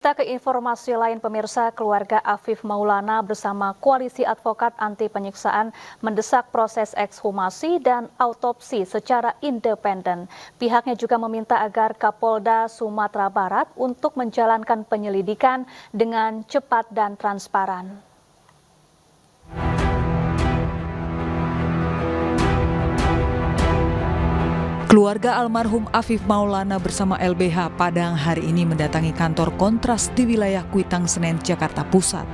Kita ke informasi lain, pemirsa. Keluarga Afif Maulana bersama Koalisi Advokat Anti Penyiksaan mendesak proses ekshumasi dan autopsi secara independen. Pihaknya juga meminta agar Kapolda Sumatera Barat untuk menjalankan penyelidikan dengan cepat dan transparan. Keluarga almarhum Afif Maulana bersama LBH Padang hari ini mendatangi kantor Kontras di wilayah Kuitang Senen, Jakarta Pusat.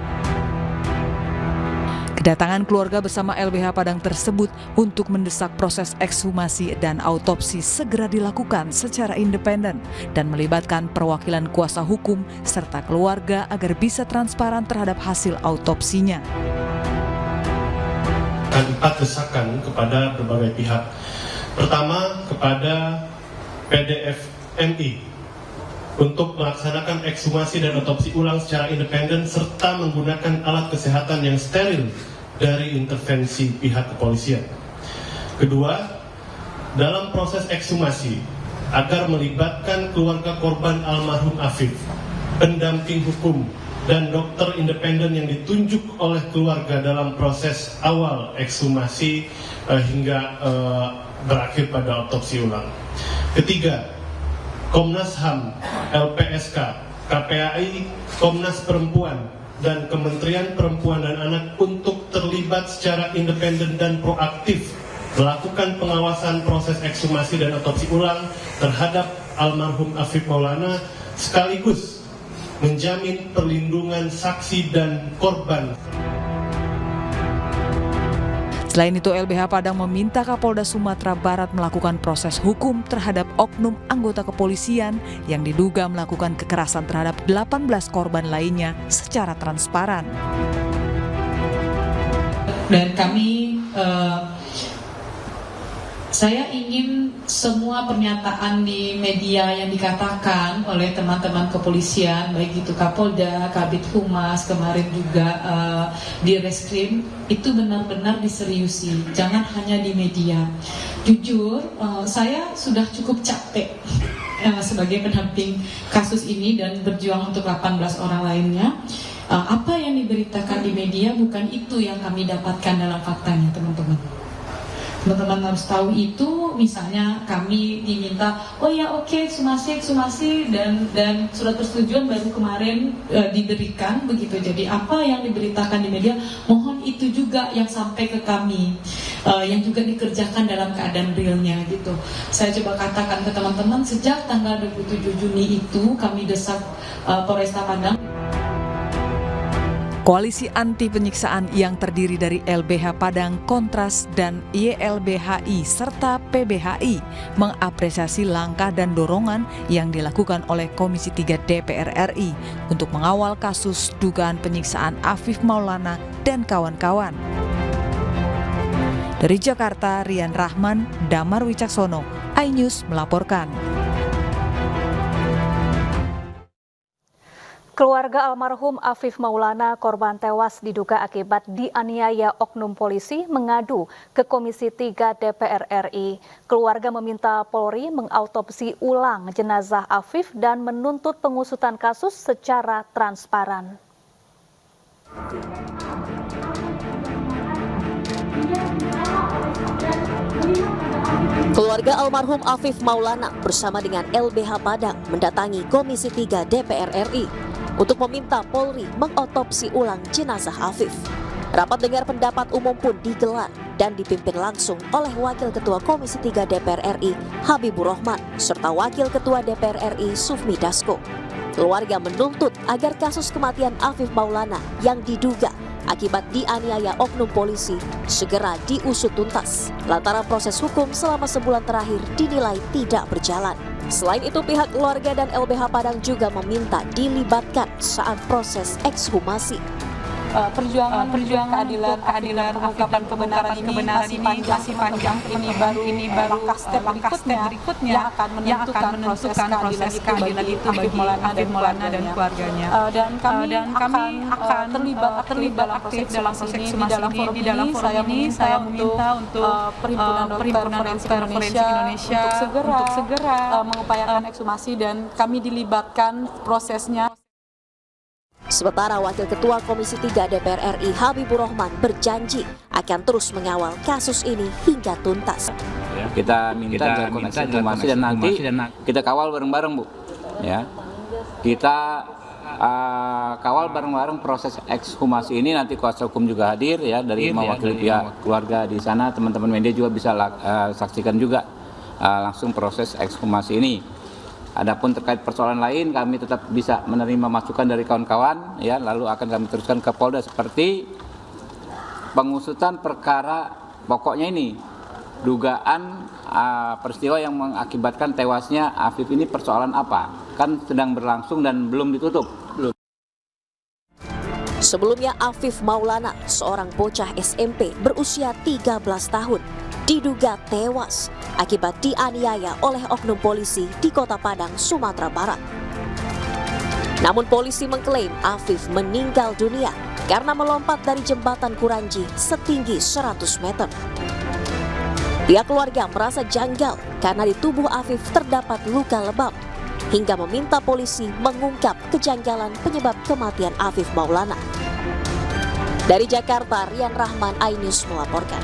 Kedatangan keluarga bersama LBH Padang tersebut untuk mendesak proses ekshumasi dan autopsi segera dilakukan secara independen dan melibatkan perwakilan kuasa hukum serta keluarga agar bisa transparan terhadap hasil autopsinya. 4 desakan kepada berbagai pihak. Pertama, kepada PDF MI untuk melaksanakan ekshumasi dan otopsi ulang secara independen serta menggunakan alat kesehatan yang steril dari intervensi pihak kepolisian. Kedua, dalam proses ekshumasi agar melibatkan keluarga korban almarhum Afif, pendamping hukum, dan dokter independen yang ditunjuk oleh keluarga dalam proses awal ekshumasi hingga berakhir pada otopsi ulang. Ketiga, Komnas HAM, LPSK, KPAI, Komnas Perempuan, dan Kementerian Perempuan dan Anak untuk terlibat secara independen dan proaktif melakukan pengawasan proses ekshumasi dan otopsi ulang terhadap almarhum Afif Maulana sekaligus menjamin perlindungan saksi dan korban. Selain itu, LBH Padang meminta Kapolda Sumatera Barat melakukan proses hukum terhadap oknum anggota kepolisian yang diduga melakukan kekerasan terhadap 18 korban lainnya secara transparan. Dan kami, saya ingin semua pernyataan di media yang dikatakan oleh teman-teman kepolisian, baik itu Kapolda, Kabid Humas, kemarin juga di Reskrim, itu benar-benar diseriusi, jangan hanya di media. Jujur, saya sudah cukup capek sebagai pendamping kasus ini dan berjuang untuk 18 orang lainnya. Apa yang diberitakan di media bukan itu yang kami dapatkan dalam faktanya, teman-teman. Teman-teman harus tahu itu, misalnya kami diminta, oh ya oke, ekshumasi dan surat persetujuan baru kemarin diberikan begitu. Jadi apa yang diberitakan di media, mohon itu juga yang sampai ke kami, yang juga dikerjakan dalam keadaan realnya gitu. Saya coba katakan ke teman-teman, sejak tanggal 27 Juni itu kami desak Polresta Padang. Koalisi Anti Penyiksaan yang terdiri dari LBH Padang, Kontras, dan YLBHI serta PBHI mengapresiasi langkah dan dorongan yang dilakukan oleh Komisi 3 DPR RI untuk mengawal kasus dugaan penyiksaan Afif Maulana dan kawan-kawan. Dari Jakarta, Rian Rahman, Damar Wicaksono, iNews melaporkan. Keluarga almarhum Afif Maulana, korban tewas diduga akibat dianiaya oknum polisi, mengadu ke Komisi 3 DPR RI. Keluarga meminta Polri mengautopsi ulang jenazah Afif dan menuntut pengusutan kasus secara transparan. Keluarga almarhum Afif Maulana bersama dengan LBH Padang mendatangi Komisi 3 DPR RI untuk meminta Polri mengotopsi ulang jenazah Afif. Rapat dengar pendapat umum pun digelar dan dipimpin langsung oleh Wakil Ketua Komisi 3 DPR RI Habibur Rahman serta Wakil Ketua DPR RI Sufmi Dasko. Keluarga menuntut agar kasus kematian Afif Maulana yang diduga akibat dianiaya oknum polisi segera diusut tuntas lantaran proses hukum selama sebulan terakhir dinilai tidak berjalan. Selain itu, pihak keluarga dan LBH Padang juga meminta dilibatkan saat proses ekshumasi. Perjuangan keadilan pengungkapan kebenaran ini masih panjang. Ini baru langkah step berikutnya yang akan menentukan proses keadilan itu bagi Afif Maulana dan keluarganya. Dan kami akan terlibat aktif dalam proses ekshumasi ini. Di dalam forum ini saya meminta untuk Perhimpunan Dokter Forensik Indonesia untuk segera mengupayakan ekshumasi dan kami dilibatkan prosesnya. Sementara Wakil Ketua Komisi 3 DPR RI Habibur Rahman berjanji akan terus mengawal kasus ini hingga tuntas. Kita minta dilakukan ekshumasi dan nanti kita kawal bareng-bareng, Bu. Ya. Kita kawal bareng-bareng proses ekshumasi ini, nanti kuasa hukum juga hadir ya dari mewakili pihak keluarga di sana, teman-teman media juga bisa saksikan juga langsung proses ekshumasi ini. Adapun terkait persoalan lain, kami tetap bisa menerima masukan dari kawan-kawan ya, lalu akan kami teruskan ke Polda seperti pengusutan perkara pokoknya ini, dugaan peristiwa yang mengakibatkan tewasnya Afif ini persoalan apa, kan sedang berlangsung dan belum ditutup. Sebelumnya Afif Maulana, seorang bocah SMP berusia 13 tahun, diduga tewas akibat dianiaya oleh oknum polisi di Kota Padang, Sumatera Barat. Namun polisi mengklaim Afif meninggal dunia karena melompat dari jembatan Kuranji setinggi 100 meter. Pihak keluarga merasa janggal karena di tubuh Afif terdapat luka lebam, hingga meminta polisi mengungkap kejanggalan penyebab kematian Afif Maulana. Dari Jakarta, Rian Rahman, iNews melaporkan.